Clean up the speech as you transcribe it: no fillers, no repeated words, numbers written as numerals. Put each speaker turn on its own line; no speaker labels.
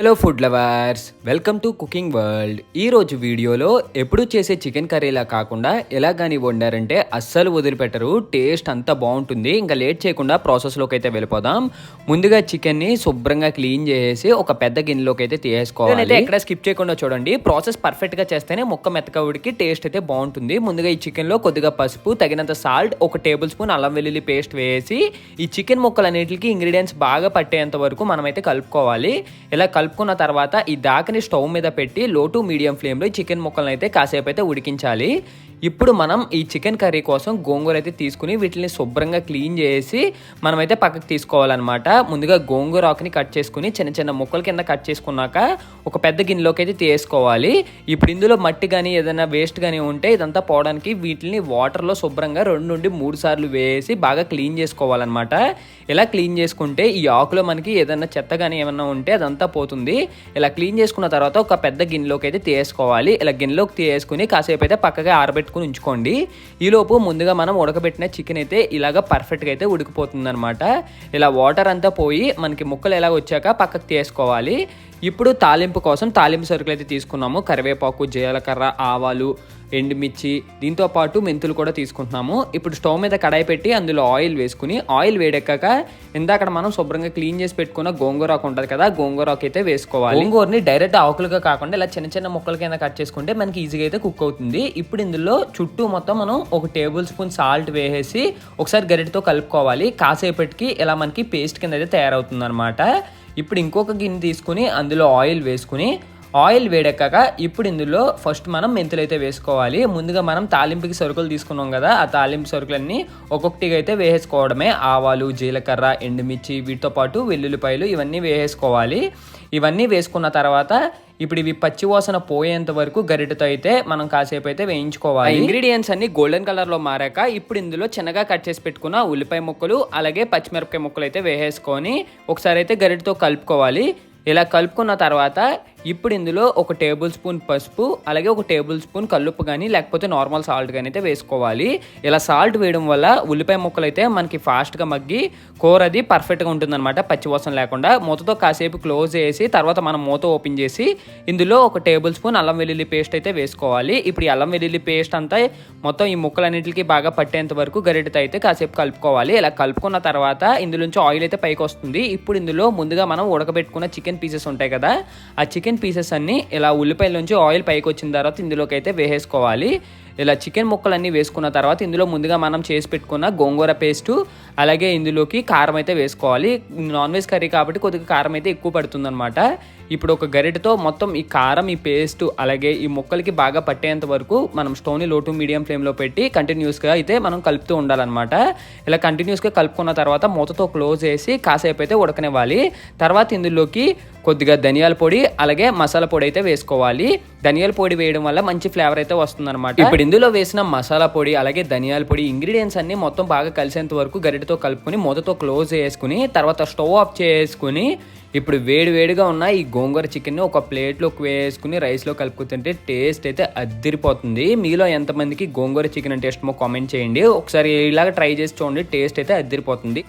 Hello food lovers, welcome to cooking world. ఈరోజు వీడియోలో ఎప్పుడు చేసే చికెన్ కర్రీలా కాకుండా ఎలా కానీ వండారంటే అస్సలు వదిలిపెట్టరు. టేస్ట్ అంతా బాగుంటుంది. ఇంకా లేట్ చేయకుండా ప్రాసెస్లోకి అయితే వెళ్ళిపోదాం. ముందుగా చికెన్ని శుభ్రంగా క్లీన్ చేసేసి ఒక పెద్ద గిన్నెలోకి అయితే తీసుకోవాలి. అయితే ఎక్కడ స్కిప్ చేయకుండా చూడండి. ప్రాసెస్ పర్ఫెక్ట్గా చేస్తేనే ముక్క మెత్తగా ఉడికి టేస్ట్ అయితే బాగుంటుంది. ముందుగా ఈ చికెన్లో కొద్దిగా పసుపు, తగినంత సాల్ట్, 1 టేబుల్ స్పూన్ అల్లం వెల్లుల్లి పేస్ట్ వేసి ఈ చికెన్ ముక్కలన్నిటికి ఇంగ్రీడియంట్స్ బాగా పట్టేంత వరకు మనమైతే కలుపుకోవాలి. ఇలా కలుపుకున్న తర్వాత ఈ దాకని స్టవ్ మీద పెట్టి లో టు మీడియం ఫ్లేమ్లో చికెన్ ముక్కలను అయితే కాసేపు అయితే ఉడికించాలి. ఇప్పుడు మనం ఈ చికెన్ కర్రీ కోసం గోంగూర అయితే తీసుకుని వీటిని శుభ్రంగా క్లీన్ చేసి మనమైతే పక్కకు తీసుకోవాలన్నమాట. ముందుగా గోంగూర ఆకుని కట్ చేసుకుని చిన్న చిన్న ముక్కల కింద కట్ చేసుకున్నాక ఒక పెద్ద గిన్నెలోకి అయితే తీసుకోవాలి. ఇప్పుడు ఇందులో మట్టి కానీ ఏదైనా వేస్ట్ కానీ ఉంటే ఇదంతా పోవడానికి వీటిని వాటర్లో శుభ్రంగా 2 నుండి 3 సార్లు వేసి బాగా క్లీన్ చేసుకోవాలన్నమాట. ఇలా క్లీన్ చేసుకుంటే ఈ ఆకులో మనకి ఏదైనా చెత్త కానీ ఏమన్నా ఉంటే అదంతా పోతుంది. ఇలా క్లీన్ చేసుకున్న తర్వాత ఒక పెద్ద గిన్నెలోకి అయితే తీసుకోవాలి. ఇలా గిన్నెలోకి తీసుకుని కాసేపు అయితే పక్కగా ఆరబెట్టుకుని ఉంచుకోండి. ఈలోపు ముందుగా మనం ఉడకబెట్టిన చికెన్ అయితే ఇలాగ పర్ఫెక్ట్గా అయితే ఉడికిపోతుంది అనమాట. ఇలా వాటర్ అంతా పోయి మనకి ముక్కలు ఎలా వచ్చాక పక్కకు తీసుకోవాలి. ఇప్పుడు తాలింపు కోసం తాలింపు సరుకులు అయితే తీసుకున్నాము. కరివేపాకు, జీలకర్ర, ఆవాలు, ఎండుమిర్చి, దీంతో పాటు మెంతులు కూడా తీసుకుంటున్నాము. ఇప్పుడు స్టవ్ మీద కడాయి పెట్టి అందులో ఆయిల్ వేసుకుని ఆయిల్ వేడెక్కాక ఇందాక మనం శుభ్రంగా క్లీన్ చేసి పెట్టుకున్న గోంగూర ఆకు ఉంటుంది కదా, గోంగూర ఆకు అయితే వేసుకోవాలి. గోంగూరని డైరెక్ట్ ఆకులుగా కాకుండా ఇలా చిన్న చిన్న ముక్కల కింద కట్ చేసుకుంటే మనకి ఈజీగా అయితే కుక్ అవుతుంది. ఇప్పుడు ఇందులో చుట్టూ మొత్తం మనం 1 టేబుల్ స్పూన్ సాల్ట్ వేసేసి ఒకసారి గరిటెతో కలుపుకోవాలి. కాసేపటికి ఇలా మనకి పేస్ట్ కింద అయితే తయారవుతుంది అనమాట. ఇప్పుడు ఇంకొక గిన్నె తీసుకుని అందులో ఆయిల్ వేసుకుని ఆయిల్ వేడెక్కాక ఇప్పుడు ఇందులో ఫస్ట్ మనం మెంతులు అయితే వేసుకోవాలి. ముందుగా మనం తాలింపుకి సరుకులు తీసుకున్నాం కదా, ఆ తాలింపు సరుకులన్నీ ఒక్కొక్కటిగా అయితే వేసేసుకోవడమే. ఆవాలు, జీలకర్ర, ఎండుమిర్చి, వీటితో పాటు వెల్లుల్లిపాయలు ఇవన్నీ వేసేసుకోవాలి. ఇవన్నీ వేసుకున్న తర్వాత ఇప్పుడు ఇవి పచ్చి వాసన పోయేంత వరకు గరిటెతో అయితే మనం కాసేపు అయితే వేయించుకోవాలి. ఇంగ్రీడియంట్స్ అన్ని గోల్డెన్ కలర్ లో మారాక ఇప్పుడు ఇందులో చిన్నగా కట్ చేసి పెట్టుకున్న ఉల్లిపాయ ముక్కలు అలాగే పచ్చిమిరపకాయ ముక్కలు అయితే వేసేసుకొని ఒకసారి అయితే గరిటెతో కలుపుకోవాలి. ఇలా కలుపుకున్న తర్వాత ఇప్పుడు ఇందులో 1 టేబుల్ స్పూన్ పసుపు అలాగే 1 టేబుల్ స్పూన్ కల్లుప్పు కానీ లేకపోతే నార్మల్ సాల్ట్ కానీ అయితే వేసుకోవాలి. ఇలా సాల్ట్ వేయడం వల్ల ఉల్లిపాయ ముక్కలు అయితే మనకి ఫాస్ట్గా మగ్గి కూర అది పర్ఫెక్ట్గా ఉంటుందన్నమాట, పచ్చివాసన లేకుండా. మూతతో కాసేపు క్లోజ్ చేసి తర్వాత మనం మూత ఓపెన్ చేసి ఇందులో 1 టేబుల్ స్పూన్ అల్లం వెల్లుల్లి పేస్ట్ అయితే వేసుకోవాలి. ఇప్పుడు ఈ అల్లం వెల్లుల్లి పేస్ట్ అంతా మొత్తం ఈ ముక్కలన్నింటికి బాగా పట్టేంత వరకు గరిటెతో అయితే కాసేపు కలుపుకోవాలి. ఇలా కలుపుకున్న తర్వాత ఇందులోంచి ఆయిల్ అయితే పైకి వస్తుంది. ఇప్పుడు ఇందులో ముందుగా మనం ఉడకబెట్టుకున్న చికెన్ పీసెస్ ఉంటాయి కదా, ఆ చికెన్ పీసెస్ అన్ని ఇలా ఉల్లిపాయలోంచి ఆయిల్ పైకి వచ్చిన తర్వాత ఇందులోకి అయితే వేసేసుకోవాలి. ఇలా చికెన్ ముక్కలన్నీ వేసుకున్న తర్వాత ఇందులో ముందుగా మనం చేసి పెట్టుకున్న గోంగూర పేస్టు అలాగే ఇందులోకి కారం అయితే వేసుకోవాలి. నాన్ వెజ్ కర్రీ కాబట్టి కొద్దిగా కారం అయితే ఎక్కువ పడుతుందన్నమాట. ఇప్పుడు ఒక గరిటెతో మొత్తం ఈ కారం, ఈ పేస్ట్ అలాగే ఈ ముక్కలకి బాగా పట్టేంత వరకు మనం స్టవ్ని లో టు మీడియం ఫ్లేమ్లో పెట్టి కంటిన్యూస్గా అయితే మనం కలుపుతూ ఉండాలన్నమాట. ఇలా కంటిన్యూస్గా కలుపుకున్న తర్వాత మూతతో క్లోజ్ చేసి కాసేపు అయితే ఉడకనివ్వాలి. తర్వాత ఇందులోకి కొద్దిగా ధనియాల పొడి అలాగే మసాలా పొడి అయితే వేసుకోవాలి. ధనియాల పొడి వేయడం వల్ల మంచి ఫ్లేవర్ అయితే వస్తుందన్నమాట. ఇప్పుడు ఇందులో వేసిన మసాలా పొడి అలాగే ధనియాల పొడి ఇంగ్రీడియంట్స్ అన్ని మొత్తం బాగా కలిసేంత వరకు గరిటెతో కలుపుకొని మూతతో క్లోజ్ చేసుకుని తర్వాత స్టవ్ ఆఫ్ చేసుకుని ఇప్పుడు వేడిగా ఉన్న ఈ గోంగూర చికెన్ని ఒక ప్లేట్లోకి వేసుకుని రైస్లో కలుపుకుంటుంటే టేస్ట్ అయితే అద్దిరిపోతుంది. మీలో ఎంతమందికి గోంగూర చికెన్ అంటే ఇష్టమో కామెంట్ చేయండి. ఒకసారి ఇలాగ ట్రై చేసి చూడండి, టేస్ట్ అయితే అద్దిరిపోతుంది.